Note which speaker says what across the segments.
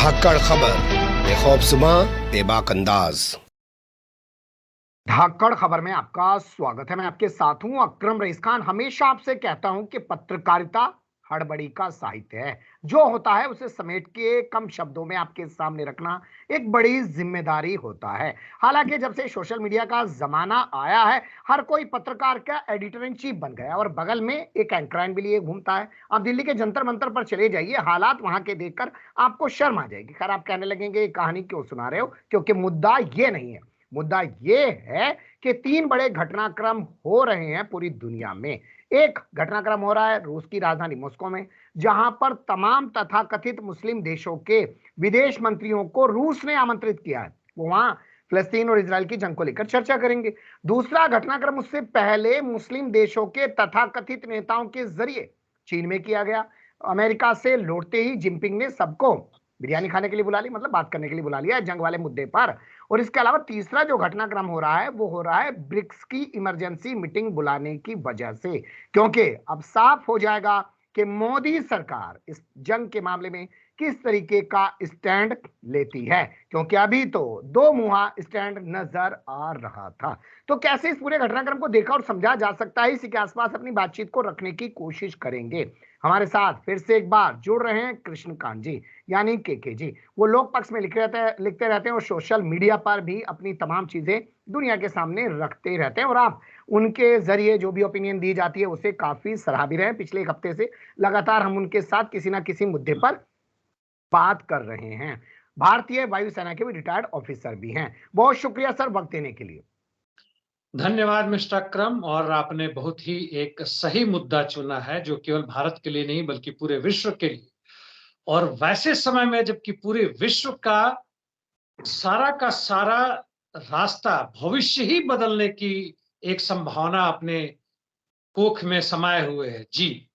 Speaker 1: धाकड़ खबर, बेखौफज़ुमा, बेबाक अंदाज।
Speaker 2: धाकड़ खबर में आपका स्वागत है। मैं आपके साथ हूं अकरम रईस खान। हमेशा आपसे कहता हूं कि पत्रकारिता हड़बड़ी का साहित्य है। जो होता है उसे समेट के कम शब्दों में आपके सामने रखना एक बड़ी जिम्मेदारी होता है। हालांकि जब से सोशल मीडिया का जमाना आया है, हर कोई पत्रकार का एडिटर इन चीफ बन गया और बगल में एक एंकराइन भी लिए घूमता है। आप दिल्ली के जंतर मंतर पर चले जाइए, हालात वहां के देखकर आपको शर्म आ जाएगी। खैर, आप कहने लगेंगे ये कहानी क्यों सुना रहे हो, क्योंकि मुद्दा ये नहीं है। मुद्दा यह है कि तीन बड़े घटनाक्रम हो रहे हैं पूरी दुनिया में। एक घटनाक्रम हो रहा है रूस की राजधानी मॉस्को में, जहां पर तमाम तथाकथित मुस्लिम देशों के विदेश मंत्रियों को रूस ने आमंत्रित किया है। वो वहां फिलिस्तीन और इजरायल की जंग को लेकर चर्चा करेंगे। दूसरा घटनाक्रम उससे पहले मुस्लिम देशों के तथाकथित नेताओं के जरिए चीन में किया गया। अमेरिका से लौटते ही जिनपिंग ने सबको बिरयानी खाने के लिए बुला ली, मतलब बात करने के लिए बुला लिया जंग वाले मुद्दे पर। और इसके अलावा तीसरा जो घटनाक्रम हो रहा है वो हो रहा है ब्रिक्स की इमरजेंसी मीटिंग बुलाने की वजह से, क्योंकि अब साफ हो जाएगा कि मोदी सरकार इस जंग के मामले में किस तरीके का स्टैंड लेती है, क्योंकि अभी तो दो मुहा स्टैंड नजर आ रहा था। तो कैसे इस पूरे घटनाक्रम को देखा और समझा जा सकता है, इसी के आसपास अपनी बातचीत को रखने की कोशिश करेंगे। हमारे साथ फिर से एक बार जुड़ रहे हैं कृष्णकांत जी, यानी के जी। वो लोक पक्ष में लिखते रहते हैं और सोशल मीडिया पर भी अपनी तमाम चीजें दुनिया के सामने रखते रहते हैं, और आप उनके जरिए जो भी ओपिनियन दी जाती है उसे काफी सराह भी रहे हैं। पिछले एक हफ्ते से लगातार हम उनके साथ किसी ना किसी मुद्दे पर बात कर रहे हैं। भारतीय वायुसेना के भी रिटायर्ड ऑफिसर भी हैं। बहुत शुक्रिया सर वक्त देने के लिए।
Speaker 3: धन्यवाद मिस्टर अकरम। और आपने बहुत ही एक सही मुद्दा चुना है जो केवल भारत के लिए नहीं बल्कि पूरे विश्व के लिए, और वैसे समय में जबकि पूरे विश्व का सारा रास्ता भविष्य ही बदलने की एक संभावना अपने कोख में समाये हुए है। जी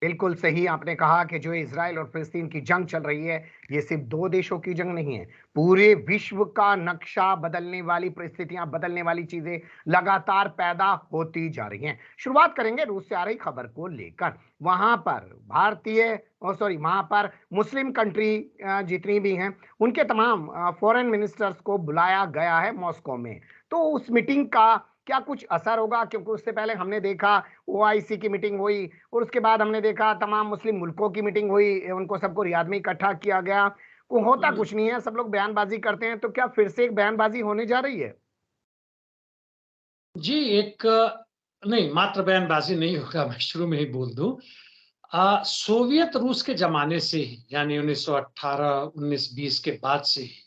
Speaker 2: बिल्कुल सही आपने कहा कि जो इजराइल और फिलिस्तीन की जंग चल रही है, ये सिर्फ दो देशों की जंग नहीं है, पूरे विश्व का नक्शा बदलने वाली परिस्थितियां, बदलने वाली चीजें लगातार पैदा होती जा रही हैं। शुरुआत करेंगे रूस से आ रही खबर को लेकर। वहां पर वहां पर मुस्लिम कंट्री जितनी भी हैं, उनके तमाम फॉरेन मिनिस्टर्स को बुलाया गया है मॉस्को में। तो उस मीटिंग का क्या कुछ असर होगा, क्योंकि उससे पहले हमने देखा ओआईसी की मीटिंग हुई और उसके बाद हमने देखा तमाम मुस्लिम मुल्कों की मीटिंग हुई, उनको सबको रियाद में इकट्ठा किया गया। को होता कुछ नहीं है, सब लोग बयानबाजी करते हैं। तो क्या फिर से एक बयानबाजी होने जा रही है?
Speaker 3: जी एक नहीं, मात्र बयानबाजी नहीं होगा। मैं शुरू में ही बोल दूं, सोवियत रूस के जमाने से ही, यानी 1918 1920 के बाद से ही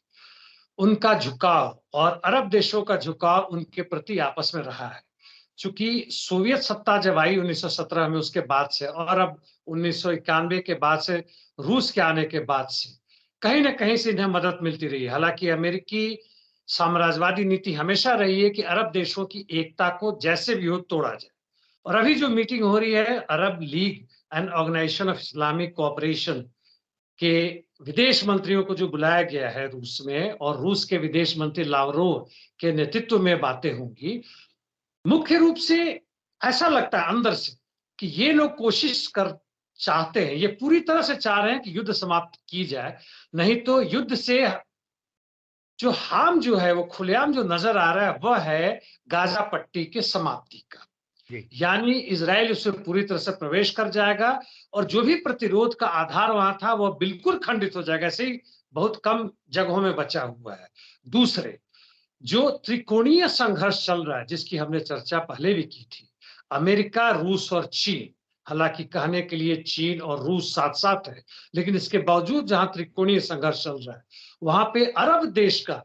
Speaker 3: उनका झुकाव और अरब देशों का झुकाव उनके प्रति आपस में रहा है। चूंकि सोवियत सत्ता जब आई 1917 में, उसके बाद से, और अब 1991 के बाद से रूस के आने के बाद से कहीं ना कहीं से इन्हें मदद मिलती रही है। हालांकि अमेरिकी साम्राज्यवादी नीति हमेशा रही है कि अरब देशों की एकता को जैसे भी हो तोड़ा जाए। और अभी जो मीटिंग हो रही है Arab League and Organisation of Islamic Cooperation के विदेश मंत्रियों को जो बुलाया गया है रूस में, और रूस के विदेश मंत्री लावरोव के नेतृत्व में बातें होंगी। मुख्य रूप से ऐसा लगता है अंदर से कि ये लोग कोशिश कर चाहते हैं, ये पूरी तरह से चाह रहे हैं कि युद्ध समाप्त की जाए। नहीं तो युद्ध से जो हार्म जो है वो खुलेआम जो नजर आ रहा है वह है गाजा पट्टी के समाप्ति का। यानी इजराइल उससे पूरी तरह से प्रवेश कर जाएगा और जो भी प्रतिरोध का आधार वहां था वह बिल्कुल खंडित हो जाएगा। ऐसे ही बहुत कम जगहों में बचा हुआ है। दूसरे, जो त्रिकोणीय संघर्ष चल रहा है जिसकी हमने चर्चा पहले भी की थी, अमेरिका, रूस और चीन, हालांकि कहने के लिए चीन और रूस साथ साथ है, लेकिन इसके बावजूद जहां त्रिकोणीय संघर्ष चल रहा है वहां पे अरब देश का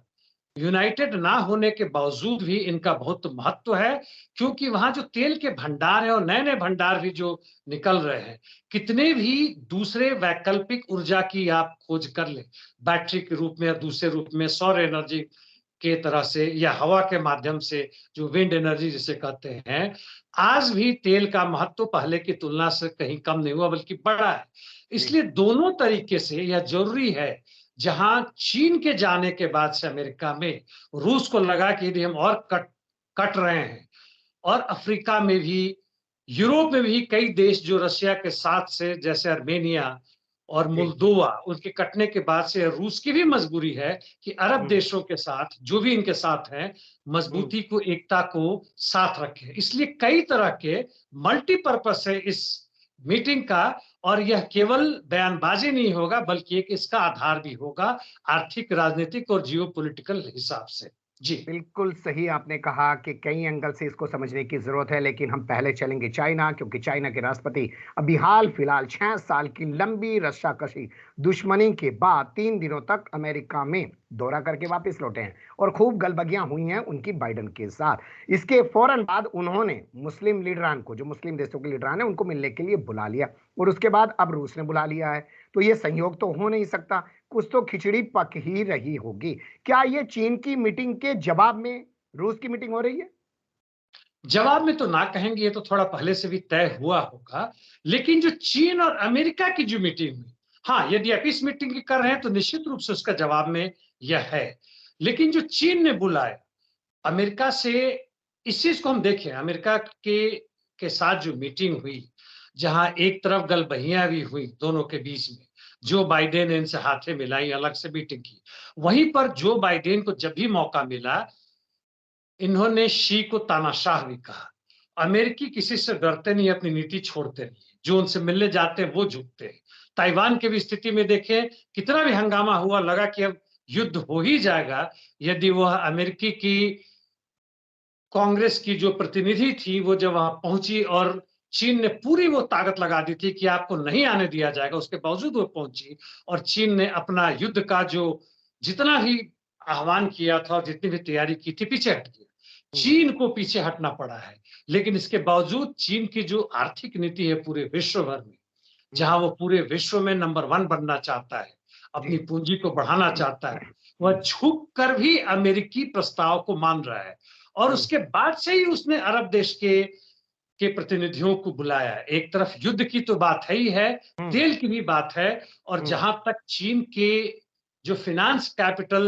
Speaker 3: यूनाइटेड ना होने के बावजूद भी इनका बहुत महत्व है, क्योंकि वहां जो तेल के भंडार है और नए नए भंडार भी जो निकल रहे हैं, कितने भी दूसरे वैकल्पिक ऊर्जा की आप खोज कर ले, बैटरी के रूप में या दूसरे रूप में, सौर एनर्जी के तरह से या हवा के माध्यम से, जो विंड एनर्जी जिसे कहते हैं, आज भी तेल का महत्व पहले की तुलना से कहीं कम नहीं हुआ बल्कि बढ़ा है। इसलिए दोनों तरीके से यह जरूरी है। जहां चीन के जाने के बाद से अमेरिका में रूस को लगा कि यदि हम और कट रहे हैं, और अफ्रीका में भी, यूरोप में भी कई देश जो रशिया के साथ से, जैसे अर्मेनिया और मोल्दोवा उनके कटने के बाद से रूस की भी मजबूरी है कि अरब देशों के साथ जो भी इनके साथ हैं मजबूती को, एकता को साथ रखे। इसलिए कई तरह के मल्टीपर्पस है इस मीटिंग का, और यह केवल बयानबाजी नहीं होगा बल्कि एक इसका आधार भी होगा आर्थिक, राजनीतिक और जियोपॉलिटिकल हिसाब से। जी
Speaker 2: बिल्कुल सही आपने कहा कि कई एंगल से इसको समझने की जरूरत है, लेकिन हम पहले चलेंगे चाइना, क्योंकि चाइना के राष्ट्रपति अभी हाल फिलहाल 6 साल की लंबी रस्साकशी दुश्मनी के बाद 3 दिनों तक अमेरिका में दौरा करके वापस लौटे हैं और खूब गलबगियां हुई हैं उनकी बाइडेन के साथ। इसके फौरन बाद उन्होंने मुस्लिम लीडरान को, जो मुस्लिम देशों के लीडरान है, उनको मिलने के लिए बुला लिया और उसके बाद अब रूस ने बुला लिया है। तो ये संयोग तो हो नहीं सकता, कुछ तो खिचड़ी पक ही रही होगी। क्या ये चीन की मीटिंग के जवाब में रूस की मीटिंग हो रही है?
Speaker 3: जवाब में तो ना कहेंगे, ये तो थोड़ा पहले से भी तय हुआ होगा। लेकिन जो चीन और अमेरिका की जो मीटिंग हुई, हाँ, यदि आप इस मीटिंग की कर रहे हैं तो निश्चित रूप से उसका जवाब में यह है। लेकिन जो चीन ने बुलाया अमेरिका से, इस चीज को हम देखें, अमेरिका के साथ जो मीटिंग हुई, जहां एक तरफ गलबहियां भी हुई दोनों के बीच में, जो बाइडेन ने इनसे हाथे मिलाई, अलग से मीटिंग की, वहीं पर जो बाइडेन को जब भी मौका मिला इन्होंने शी को तानाशाह भी कहा। अमेरिकी किसी से डरते नहीं, अपनी नीति छोड़ते नहीं, जो उनसे मिलने जाते हैं वो झुकते हैं। ताइवान की भी स्थिति में देखें, कितना भी हंगामा हुआ, लगा कि अब युद्ध हो ही जाएगा, यदि वह अमेरिकी की कांग्रेस की जो प्रतिनिधि थी वो जब वहां पहुंची और चीन ने पूरी वो ताकत लगा दी थी कि आपको नहीं आने दिया जाएगा, उसके बावजूद वो पहुंची और चीन ने अपना युद्ध का जो जितना भी आह्वान किया था और जितनी भी तैयारी की थी पीछे हट गया। चीन को पीछे हटना पड़ा है। लेकिन इसके बावजूद चीन की जो आर्थिक नीति है पूरे विश्व भर में, जहां वो पूरे विश्व में नंबर 1 बनना चाहता है, अपनी पूंजी को बढ़ाना चाहता है, वह झुक कर भी अमेरिकी प्रस्ताव को मान रहा है। और उसके बाद से ही उसने अरब देश के प्रतिनिधियों को बुलाया। एक तरफ युद्ध की तो बात है ही है, तेल की भी बात है, और जहां तक चीन के जो फाइनेंस कैपिटल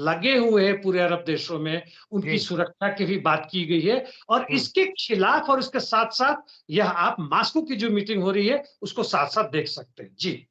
Speaker 3: लगे हुए हैं पूरे अरब देशों में, उनकी सुरक्षा की भी बात की गई है। और इसके खिलाफ और इसके साथ साथ यह आप मास्को की जो मीटिंग हो रही है उसको साथ साथ देख सकते हैं। जी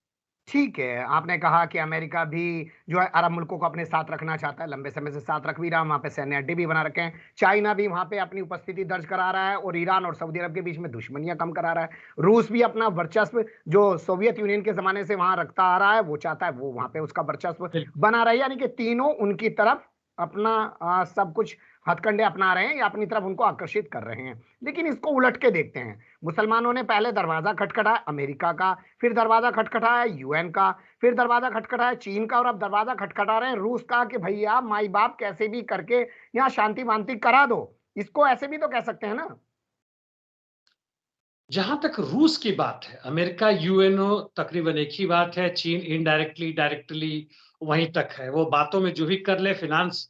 Speaker 2: ठीक है, आपने कहा कि अमेरिका भी जो है अरब मुल्कों को अपने साथ रखना चाहता है, लंबे समय से साथ रख भी रहा है, वहां पे सैन्य अड्डे भी बना रखे हैं। चाइना भी वहां पे अपनी उपस्थिति दर्ज करा रहा है और ईरान और सऊदी अरब के बीच में दुश्मनियां कम करा रहा है। रूस भी अपना वर्चस्व जो सोवियत यूनियन के जमाने से वहां रखता आ रहा है, वो चाहता है वो वहां पे उसका वर्चस्व बना रहे, यानी कि तीनों उनकी तरफ अपना सब कुछ हथकंडे अपना रहे हैं या अपनी तरफ उनको आकर्षित कर रहे हैं। लेकिन इसको उलट के देखते हैं, मुसलमानों ने पहले दरवाजा खटखटाया अमेरिका का, फिर दरवाजा खटखटाया यूएन का, फिर दरवाजा खटखटाया चीन का, और अब दरवाजा खटखटा रहे हैं रूस का कि भैया माई बाप कैसे भी करके यहाँ शांति वांति करा दो। इसको ऐसे भी तो कह सकते हैं ना।
Speaker 3: जहां तक रूस की बात है, अमेरिका यूएनओ तकरीबन एक ही बात है, चीन इनडायरेक्टली डायरेक्टली वहीं तक है। वो बातों में जो भी कर ले, फाइनेंस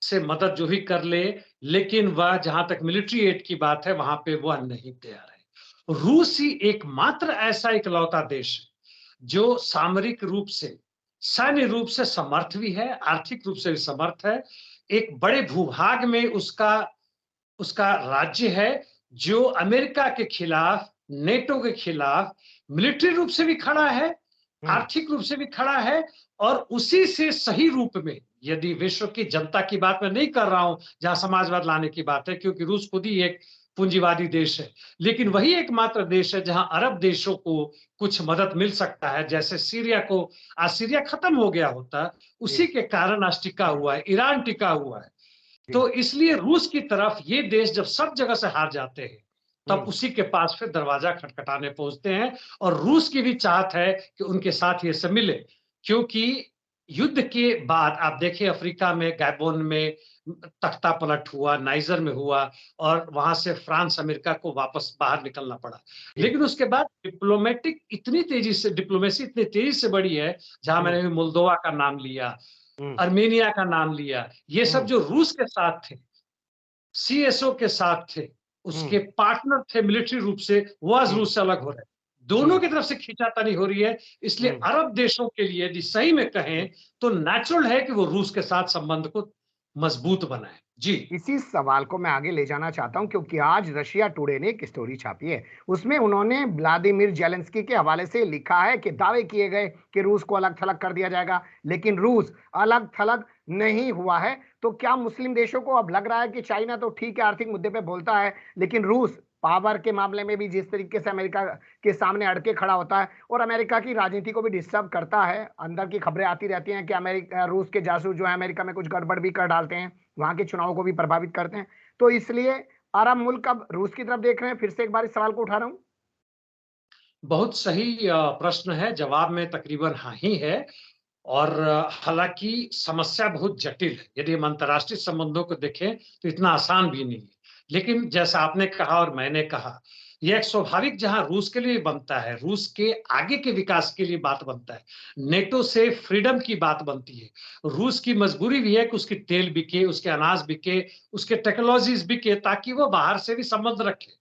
Speaker 3: से मदद जो भी कर ले, लेकिन वह जहां तक मिलिट्री एड की बात है वहां पे वह नहीं तैयार है। रूस ही एकमात्र ऐसा इकलौता देश है जो सामरिक रूप से, सैन्य रूप से समर्थ भी है, आर्थिक रूप से भी समर्थ है। एक बड़े भूभाग में उसका उसका राज्य है जो अमेरिका के खिलाफ, नेटो के खिलाफ मिलिट्री रूप से भी खड़ा है, आर्थिक रूप से भी खड़ा है। और उसी से सही रूप में, यदि विश्व की जनता की बात मैं नहीं कर रहा हूं जहां समाजवाद लाने की बात है, क्योंकि रूस खुद ही एक पूंजीवादी देश है, लेकिन वही एकमात्र देश है जहां अरब देशों को कुछ मदद मिल सकता है। जैसे सीरिया को, आज सीरिया खत्म हो गया होता, उसी के कारण आज टिका हुआ है, ईरान टिका हुआ है। तो इसलिए रूस की तरफ ये देश जब सब जगह से हार जाते हैं तब उसी के पास फिर दरवाजा खटखटाने पहुंचते हैं। और रूस की भी चाहत है कि उनके साथ ये सब मिले, क्योंकि युद्ध के बाद आप देखें अफ्रीका में, गैबोन में तख्ता पलट हुआ, नाइजर में हुआ, और वहां से फ्रांस अमेरिका को वापस बाहर निकलना पड़ा। लेकिन उसके बाद डिप्लोमेसी इतनी तेजी से बढ़ी है, जहां मैंने भी मोल्दोवा का नाम लिया, अर्मेनिया का नाम लिया, ये सब जो रूस के साथ थे, सीएसओ के साथ थे, उसके पार्टनर थे मिलिट्री रूप से, वो आज रूस से अलग हो रहे हैं। दोनों की तरफ से खींचातानी हो रही है। इसलिए अरब देशों के लिए यदि सही में कहें तो नेचुरल है कि वो रूस के साथ संबंध को मजबूत बनाए। जी।
Speaker 2: इसी सवाल को मैं आगे ले जाना चाहता हूं क्योंकि आज रशिया टुडे ने एक स्टोरी छापी है। उसमें उन्होंने व्लादिमीर जेलेंस्की के हवाले से लिखा है कि दावे किए गए कि रूस को अलग थलग कर दिया जाएगा, लेकिन रूस अलग थलग नहीं हुआ है। तो क्या मुस्लिम देशों को अब लग रहा है कि चाइना तो ठीक है आर्थिक मुद्दे पे बोलता है, लेकिन रूस पावर के मामले में भी जिस तरीके से अमेरिका के सामने अड़के खड़ा होता है और अमेरिका की राजनीति को भी डिस्टर्ब करता है। अंदर की खबरें आती रहती हैं कि अमेरिका रूस के जासूस जो है अमेरिका में कुछ गड़बड़ भी कर डालते हैं, वहां के चुनाव को भी प्रभावित करते हैं। तो इसलिए अरब मुल्क अब रूस की तरफ देख रहे हैं। फिर से एक बार इस सवाल को उठा रहा हूं।
Speaker 3: बहुत सही प्रश्न है, जवाब में तकरीबन हाँ ही है। और हालांकि समस्या बहुत जटिल है। यदि हम अंतर्राष्ट्रीय संबंधों को देखें तो इतना आसान भी नहीं है। लेकिन जैसा आपने कहा और मैंने कहा, यह एक स्वाभाविक जहां रूस के लिए बनता है, रूस के आगे के विकास के लिए बात बनता है, नेटो से फ्रीडम की बात बनती है। रूस की मजबूरी भी है कि उसकी तेल बिके, उसके अनाज बिके, उसके टेक्नोलॉजीज बिके, ताकि वो बाहर से भी संबंध रखे।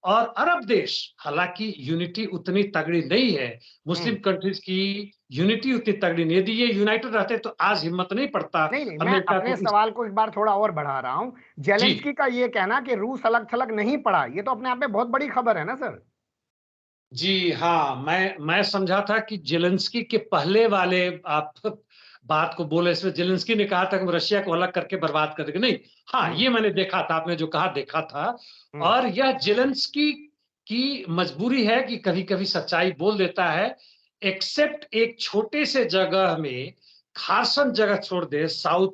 Speaker 3: और अरब देश, हालांकि यूनिटी उतनी तगड़ी नहीं है, मुस्लिम कंट्रीज की यूनिटी उतनी तगड़ी नहीं। यदि ये यूनाइटेड रहते तो आज हिम्मत नहीं पड़ता
Speaker 2: नहीं नहीं, मैं
Speaker 3: अमेरिका
Speaker 2: अपने
Speaker 3: को इस।
Speaker 2: सवाल को एक बार थोड़ा और बढ़ा रहा हूं।
Speaker 3: जी।
Speaker 2: जेलेंस्की का ये कहना कि रूस अलग थलग नहीं पड़ा, ये तो अपने आप में बहुत बड़ी खबर है ना सर।
Speaker 3: जी हाँ, मैं समझा था कि जेलेंस्की के पहले वाले आप बात को बोले, इसमें जेलेंस्की ने कहा था कि हम रशिया को अलग करके बर्बाद कर देंगे। नहीं, हाँ,
Speaker 2: हम्म।
Speaker 3: ये मैंने देखा था, आपने जो कहा देखा था।
Speaker 2: हम्म।
Speaker 3: और यह जेलेंस्की की मजबूरी है कि कभी-कभी सच्चाई बोल देता है, एक्सेप्ट एक छोटे से जगह में, खारसन जगह छोड़ दे, साउथ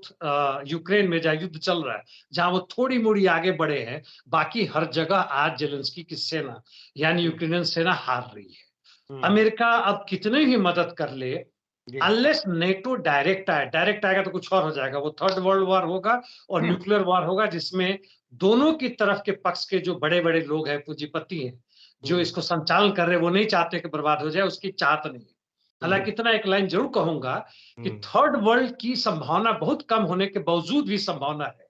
Speaker 3: यूक्रेन में जहाँ युद्ध चल रहा है, जहाँ वो थोड़ी-मोड़ी आगे बढ़े हैं, बाकी हर जगह आज जेलेंस्की की सेना यानी
Speaker 2: हम्म।
Speaker 3: यूक्रेनियन सेना हार रही है।
Speaker 2: हम्म।
Speaker 3: अमेरिका अब कितनी भी मदद कर ले,
Speaker 2: जी।
Speaker 3: अनलेस नेटो डायरेक्ट आएगा तो कुछ और हो जाएगा। वो थर्ड वर्ल्ड वॉर होगा और न्यूक्लियर वॉर होगा, जिसमें दोनों की तरफ के पक्ष के जो बड़े-बड़े लोग हैं, पूंजीपति हैं, जो
Speaker 2: हम्म।
Speaker 3: इसको संचालन कर रहे हैं, वो नहीं चाहते कि बर्बाद हो जाए, उसकी चाहत नहीं है।
Speaker 2: जी।
Speaker 3: हालांकि इतना एक लाइन जरूर कहूंगा कि
Speaker 2: हम्म।
Speaker 3: थर्ड वर्ल्ड की संभावना बहुत कम होने के बावजूद भी संभावना है।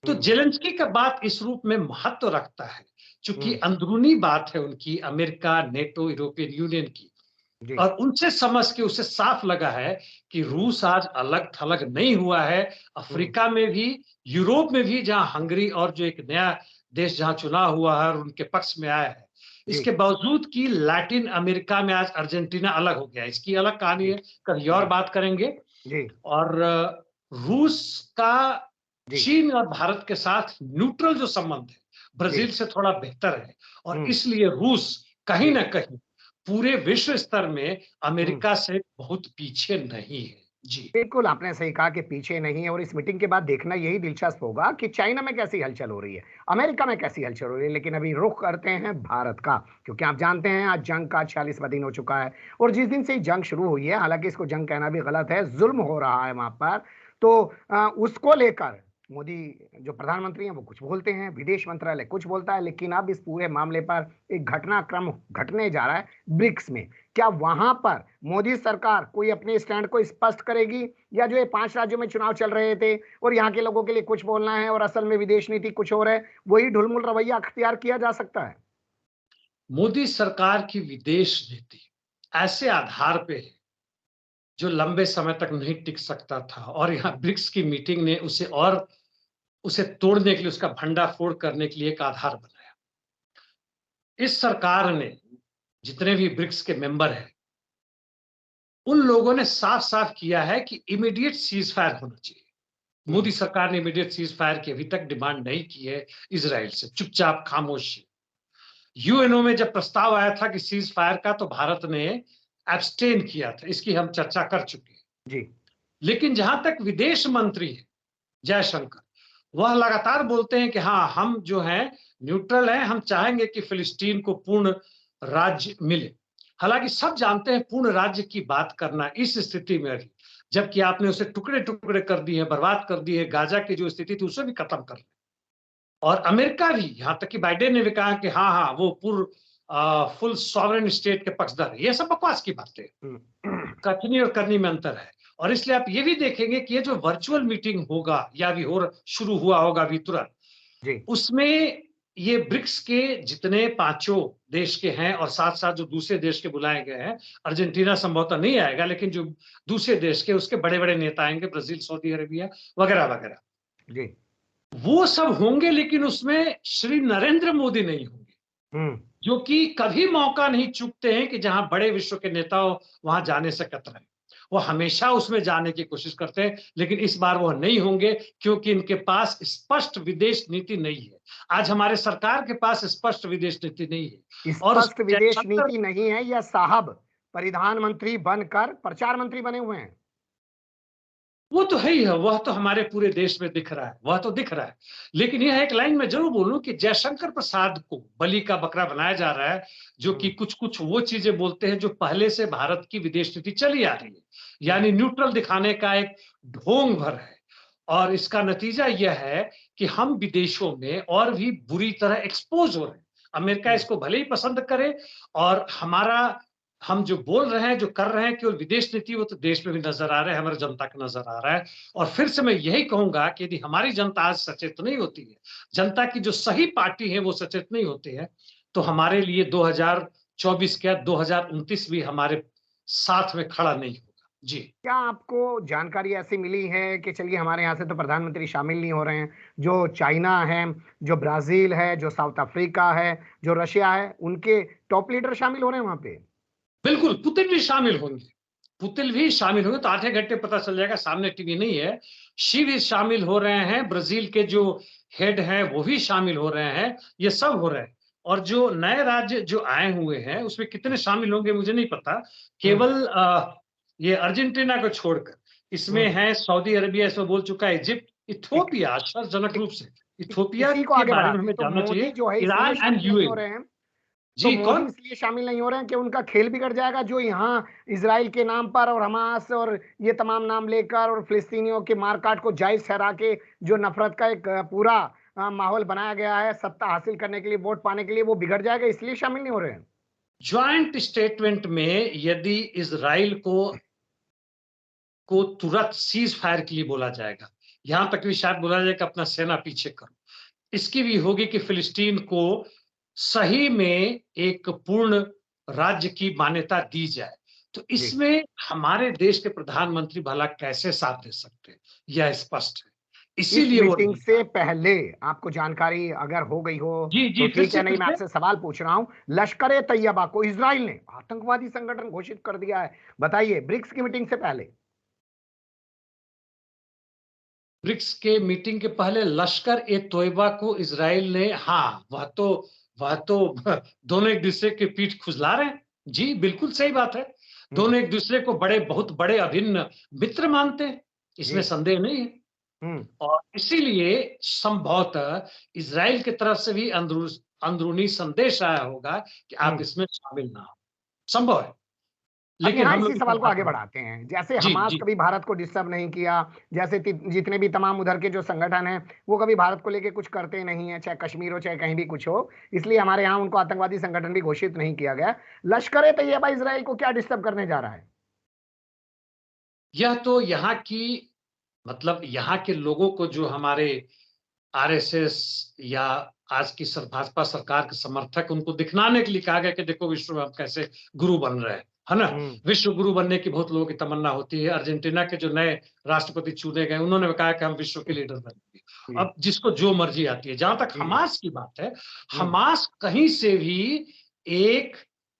Speaker 3: तो
Speaker 2: हम्म।
Speaker 3: जेलेंस्की का बात इस रूप में महत्व रखता है, चूंकि
Speaker 2: हम्म।
Speaker 3: अंदरूनी बात है उनकी, अमेरिका, नेटो, यूरोपियन यूनियन की।
Speaker 2: जी।
Speaker 3: और उनसे समझ के उसे साफ लगा है कि
Speaker 2: हम्म।
Speaker 3: रूस आज अलग थलग नहीं हुआ है।
Speaker 2: हम्म।
Speaker 3: अफ्रीका में भी, यूरोप में भी, जहां हंगरी और जो एक नया देश जहां चुना हुआ है और उनके पक्ष में आया है,
Speaker 2: जी।
Speaker 3: इसके बावजूद कि लैटिन अमेरिका में आज अर्जेंटीना अलग हो गया। इसकी अलग कहानी
Speaker 2: जी।
Speaker 3: है, कभी और
Speaker 2: जी।
Speaker 3: बात करेंगे।
Speaker 2: जी।
Speaker 3: और रूस का
Speaker 2: जी।
Speaker 3: चीन और भारत के साथ न्यूट्रल जो संबंध है,
Speaker 2: जी।
Speaker 3: ब्राजील से थोड़ा बेहतर है। और
Speaker 2: हम्म।
Speaker 3: इसलिए रूस कहीं
Speaker 2: जी।
Speaker 3: ना कहीं पूरे विश्व स्तर में
Speaker 2: हम्म।
Speaker 3: अमेरिका से बहुत पीछे नहीं है। जी।
Speaker 2: बिल्कुल, आपने सही कहा कि पीछे नहीं है और इस मीटिंग के बाद देखना यही दिलचस्प होगा कि चाइना में कैसी हलचल हो रही है, अमेरिका में कैसी हलचल हो रही है। लेकिन अभी रुख करते हैं भारत का, क्योंकि आप जानते हैं आज जंग का 46वां दिन हो चुका है और जिस दिन से ही जंग शुरू हुई है, हालांकि इसको जंग कहना भी गलत है, जुल्म हो रहा है वहां पर। तो उसको लेकर मोदी जो प्रधानमंत्री हैं वो कुछ बोलते हैं, विदेश मंत्रालय कुछ बोलता है, लेकिन अब इस पूरे मामले पर एक घटनाक्रम घटने जा रहा है ब्रिक्स में। क्या वहां पर मोदी सरकार कोई अपने स्टैंड को स्पष्ट करेगी, या जो ये 5 राज्यों में चुनाव चल रहे थे और यहाँ के लोगों के लिए कुछ बोलना है और असल में विदेश नीति कुछ और है, वही ढुलमुल रवैया अख्तियार किया जा सकता है?
Speaker 3: मोदी सरकार की विदेश नीति ऐसे आधार पे है जो लंबे समय तक नहीं टिक सकता था, और यहाँ ब्रिक्स की मीटिंग ने उसे तोड़ने के लिए, उसका भंडाफोड़ करने के लिए एक आधार बनाया। इस सरकार ने, जितने भी ब्रिक्स के मेंबर हैं, उन लोगों ने साफ साफ किया है कि इमीडिएट सीज फायर होना चाहिए।
Speaker 2: हम्म।
Speaker 3: मोदी सरकार ने इमीडिएट सीज फायर की अभी तक डिमांड नहीं की है इजराइल से, चुपचाप खामोश है। यूएनओ में जब प्रस्ताव आया था कि सीज फायर का, तो भारत ने एब्सटेन किया था, इसकी हम चर्चा कर चुके हैं।
Speaker 2: जी।
Speaker 3: लेकिन जहां तक विदेश मंत्री है जयशंकर, वह लगातार बोलते हैं कि हाँ, हम जो है न्यूट्रल हैं, हम चाहेंगे कि फिलिस्तीन को पूर्ण राज्य मिले। हालांकि सब जानते हैं पूर्ण राज्य की बात करना इस स्थिति में अभी, जबकि आपने उसे टुकड़े टुकड़े कर दिए, बर्बाद कर दिए, गाजा की जो स्थिति थी उसे भी खत्म कर लिया। और अमेरिका भी, यहां तक कि बाइडेन ने भी कहा कि हाँ हाँ, वो फुल सॉवरेन स्टेट के पक्षधर है। ये सब बकवास की बातें,
Speaker 2: हम्म।
Speaker 3: कथनी और करनी में अंतर है। और इसलिए आप ये भी देखेंगे कि ये जो वर्चुअल मीटिंग होगा या अभी शुरू हुआ होगा अभी तुरंत,
Speaker 2: जी।
Speaker 3: उसमें ये ब्रिक्स के जितने पांचों देश के हैं और साथ साथ जो दूसरे देश के बुलाए गए हैं, अर्जेंटीना संभवतः नहीं आएगा, लेकिन जो दूसरे देश के, उसके बड़े बड़े नेता आएंगे, ब्राजील, सऊदी अरेबिया वगैरह वगैरह।
Speaker 2: जी।
Speaker 3: वो सब होंगे, लेकिन उसमें श्री नरेंद्र मोदी नहीं होंगे,
Speaker 2: हम्म।
Speaker 3: जो कि कभी मौका नहीं चूकते हैं कि जहां बड़े विश्व के नेता हो वहां जाने से कतराएं। वो हमेशा उसमें जाने की कोशिश करते हैं, लेकिन इस बार वो नहीं होंगे क्योंकि इनके पास स्पष्ट विदेश नीति नहीं है। आज हमारे सरकार के पास स्पष्ट विदेश नीति नहीं है और
Speaker 2: स्पष्ट विदेश
Speaker 3: जयशंकर,
Speaker 2: नीति नहीं है, या साहब प्रधानमंत्री बनकर प्रचार मंत्री बने हुए हैं।
Speaker 3: वो तो है ही है, वह तो हमारे पूरे देश में दिख रहा है, वह तो दिख रहा है। लेकिन यह एक लाइन मैं जरूर बोलूं कि जयशंकर प्रसाद को बलि का बकरा बनाया जा रहा है, जो कि कुछ कुछ वो चीजें बोलते हैं जो पहले से भारत की विदेश नीति चली आ रही है, यानी न्यूट्रल दिखाने का एक ढोंग भर है। और इसका नतीजा यह है कि हम विदेशों में और भी बुरी तरह एक्सपोज हो रहे हैं। अमेरिका इसको भले ही पसंद करे, और हम जो बोल रहे हैं, जो कर रहे हैं केवल विदेश नीति, वो तो देश में भी नजर आ रहा है, हमारी जनता को नजर आ रहा है। और फिर से मैं यही कहूंगा कि यदि हमारी जनता आज सचेत नहीं होती है, जनता की जो सही पार्टी है वो सचेत नहीं होती है, तो हमारे लिए 2024 क्या 2029 भी हमारे साथ में खड़ा नहीं होगा। जी।
Speaker 2: क्या आपको जानकारी ऐसी मिली है कि चलिए हमारे यहाँ से तो प्रधानमंत्री शामिल नहीं हो रहे हैं, जो चाइना है, जो ब्राजील है, जो साउथ अफ्रीका है, जो रशिया है, उनके टॉप लीडर शामिल हो रहे हैं वहां पे?
Speaker 3: बिल्कुल, पुतिन भी शामिल होंगे, पुतिन भी शामिल होंगे, तो आधे घंटे पता चल जाएगा, सामने टीवी नहीं है। शी भी शामिल हो रहे हैं, ब्राजील के जो हेड हैं वो भी शामिल हो रहे हैं, ये सब हो रहे हैं। और जो नए राज्य जो आए हुए हैं उसमें कितने शामिल होंगे मुझे नहीं पता, केवल ये अर्जेंटीना को छोड़कर इसमें है सऊदी अरबिया, इसमें बोल चुका है इजिप्ट,
Speaker 2: ठीक।
Speaker 3: इथोपिया आश्चर्यजनक रूप से, इथोपिया
Speaker 2: इसी को
Speaker 3: के
Speaker 2: आगे
Speaker 3: बारे में
Speaker 2: बढ़ाते हैं।
Speaker 3: हमें
Speaker 2: तो
Speaker 3: जानना
Speaker 2: मोदी
Speaker 3: चाहिए,
Speaker 2: जो है इसलिए
Speaker 3: ईरान एंड
Speaker 2: शामिल नहीं हो
Speaker 3: यूएई।
Speaker 2: रहे हैं, तो
Speaker 3: जी
Speaker 2: मोदी
Speaker 3: कौन?
Speaker 2: इसलिए शामिल नहीं हो रहे हैं कि उनका खेल बिगड़ जाएगा, जो यहाँ इजराइल के नाम पर और हमास और ये तमाम नाम लेकर और फिलिस्तीनियों के मारकाट को जायज ठहरा के जो नफरत का एक पूरा माहौल बनाया गया है सत्ता हासिल करने के लिए, वोट पाने के लिए, वो बिगड़ जाएगा, इसलिए शामिल नहीं हो रहे हैं।
Speaker 3: ज्वाइंट स्टेटमेंट में यदि इजराइल को तुरंत सीज फायर के लिए बोला जाएगा, यहां तक भी शायद बोला जाएगा अपना सेना पीछे करो, इसकी भी होगी कि फिलिस्तीन को सही में एक पूर्ण राज्य की मान्यता दी जाए, तो
Speaker 2: जी।
Speaker 3: इसमें हमारे देश के प्रधानमंत्री भला कैसे साथ दे सकते हैं, यह स्पष्ट है,
Speaker 2: इस
Speaker 3: इसीलिए वो
Speaker 2: मीटिंग
Speaker 3: नहीं
Speaker 2: से
Speaker 3: था।
Speaker 2: पहले आपको जानकारी अगर हो गई हो
Speaker 3: जी
Speaker 2: तो
Speaker 3: जी, फिर
Speaker 2: ठीक
Speaker 3: से
Speaker 2: है,
Speaker 3: फिर
Speaker 2: नहीं मैं
Speaker 3: से।
Speaker 2: आपसे सवाल पूछ रहा हूं। लश्कर ए तैयबा को इजराइल ने आतंकवादी संगठन घोषित कर दिया है, बताइए, ब्रिक्स की मीटिंग से पहले।
Speaker 3: ब्रिक्स के मीटिंग के पहले लश्कर ए तोयबा को इजराइल ने, हाँ वह तो दोनों एक दूसरे के पीठ खुजला रहे हैं। जी बिल्कुल सही बात है,
Speaker 2: हम्म।
Speaker 3: दोनों एक दूसरे को बड़े बहुत बड़े अभिन्न मित्र मानते हैं, इसमें
Speaker 2: जी।
Speaker 3: संदेह नहीं है।
Speaker 2: हम्म।
Speaker 3: और इसीलिए संभवतः इजराइल की तरफ से भी अंदरूनी संदेश आया होगा कि आप
Speaker 2: हम्म।
Speaker 3: इसमें शामिल ना हो, संभव है,
Speaker 2: अब
Speaker 3: लेकिन
Speaker 2: यहाँ
Speaker 3: हम लोग
Speaker 2: इसी
Speaker 3: इस पर
Speaker 2: सवाल को
Speaker 3: बात
Speaker 2: आगे
Speaker 3: नहीं।
Speaker 2: बढ़ाते हैं। जैसे
Speaker 3: जी
Speaker 2: हमास
Speaker 3: जी।
Speaker 2: कभी भारत को डिस्टर्ब नहीं किया, जैसे जितने भी तमाम उधर के जो संगठन हैं वो कभी भारत को लेके कुछ करते नहीं है, चाहे कश्मीर हो चाहे कहीं भी कुछ हो, इसलिए हमारे यहाँ उनको आतंकवादी संगठन भी घोषित नहीं किया गया। लश्कर ए तैयबा इसराइल को क्या डिस्टर्ब करने जा रहा है?
Speaker 3: यह तो यहाँ की, मतलब यहाँ के लोगों को, जो हमारे आरएसएस या आज की भाजपा सरकार के समर्थक, उनको दिखलाने के लिए कहा गया कि देखो विश्व में हम कैसे गुरु बन रहे हैं, है ना।
Speaker 2: हम्म।
Speaker 3: विश्व गुरु बनने की बहुत लोगों की तमन्ना होती है। अर्जेंटीना के जो नए राष्ट्रपति चुने गए, उन्होंने भी कहा कि हम विश्व के लीडर बनेंगे।
Speaker 2: जी।
Speaker 3: अब जिसको जो मर्जी आती है। जहां तक
Speaker 2: जी।
Speaker 3: हमास की बात है,
Speaker 2: हम्म।
Speaker 3: हमास कहीं से भी एक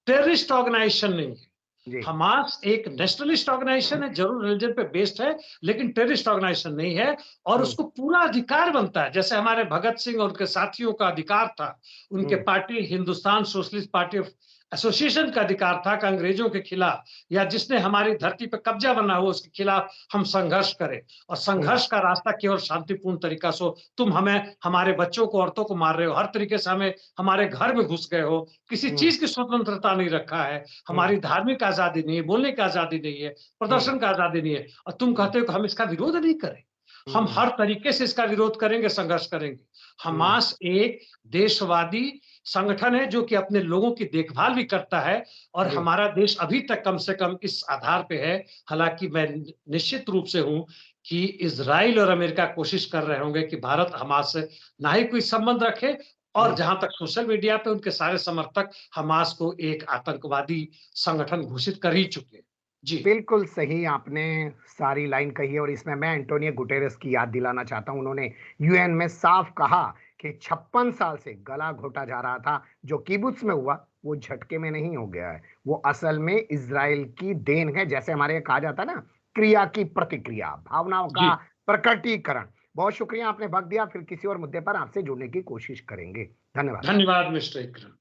Speaker 3: टेररिस्ट ऑर्गेनाइजेशन नहीं है।
Speaker 2: जी।
Speaker 3: हमास एक नेशनलिस्ट ऑर्गेनाइजेशन है, जरूर रिलीजन पे बेस्ड है, लेकिन टेररिस्ट ऑर्गेनाइजेशन नहीं है। और
Speaker 2: हम्म।
Speaker 3: उसको पूरा अधिकार बनता है, जैसे हमारे भगत सिंह और उनके साथियों का अधिकार था, उनके
Speaker 2: हम्म।
Speaker 3: Party Hindustan Socialist Party of Association का अधिकार था कि अंग्रेजों के खिलाफ या जिसने हमारी धरती पर कब्जा बना हो उसके खिलाफ हम संघर्ष करें। और
Speaker 2: हम्म।
Speaker 3: संघर्ष का रास्ता केवल शांतिपूर्ण तरीका से हो। तुम हमें, हमारे बच्चों को, औरतों को मार रहे हो, हर तरीके से हमें, हमारे घर में घुस गए हो, किसी
Speaker 2: हम्म।
Speaker 3: चीज की स्वतंत्रता नहीं रखा है,
Speaker 2: हम्म।
Speaker 3: हमारी धार्मिक आजादी नहीं है, बोलने की आजादी नहीं है,
Speaker 2: हम्म।
Speaker 3: प्रदर्शन की आजादी नहीं है, और तुम
Speaker 2: हम्म।
Speaker 3: कहते हो कि हम इसका विरोध नहीं करें। हम
Speaker 2: हम्म।
Speaker 3: हर तरीके से इसका विरोध करेंगे, संघर्ष करेंगे।
Speaker 2: हम्म।
Speaker 3: हमास एक देशवादी संगठन है जो कि अपने लोगों की देखभाल भी करता है। और
Speaker 2: जी।
Speaker 3: हमारा देश अभी तक कम से कम इस आधार पे है, हालांकि मैं निश्चित रूप से हूं कि इजराइल और अमेरिका कोशिश कर रहे होंगे कि भारत हमास से ना ही कोई संबंध रखे, और
Speaker 2: हम्म।
Speaker 3: जहां तक सोशल मीडिया पे उनके सारे समर्थक हमास को एक आतंकवादी संगठन घोषित कर ही चुके हैं। जी।
Speaker 2: बिल्कुल सही आपने सारी लाइन कही है और इसमें मैं एंटोनियो गुटेरेस की याद दिलाना चाहता हूं। उन्होंने यूएन में साफ कहा कि 56 साल से गला घोटा जा रहा था। जो किबुत्स में हुआ वो झटके में नहीं हो गया है, वो असल में इजराइल की देन है। जैसे हमारे यहाँ कहा जाता है ना, क्रिया की प्रतिक्रिया, भावनाओं का
Speaker 3: जी।
Speaker 2: प्रकटीकरण। बहुत शुक्रिया, आपने वक्त दिया। फिर किसी और मुद्दे पर आपसे जुड़ने की कोशिश करेंगे। धन्यवाद।
Speaker 3: धन्यवाद मिस्टर इकरम।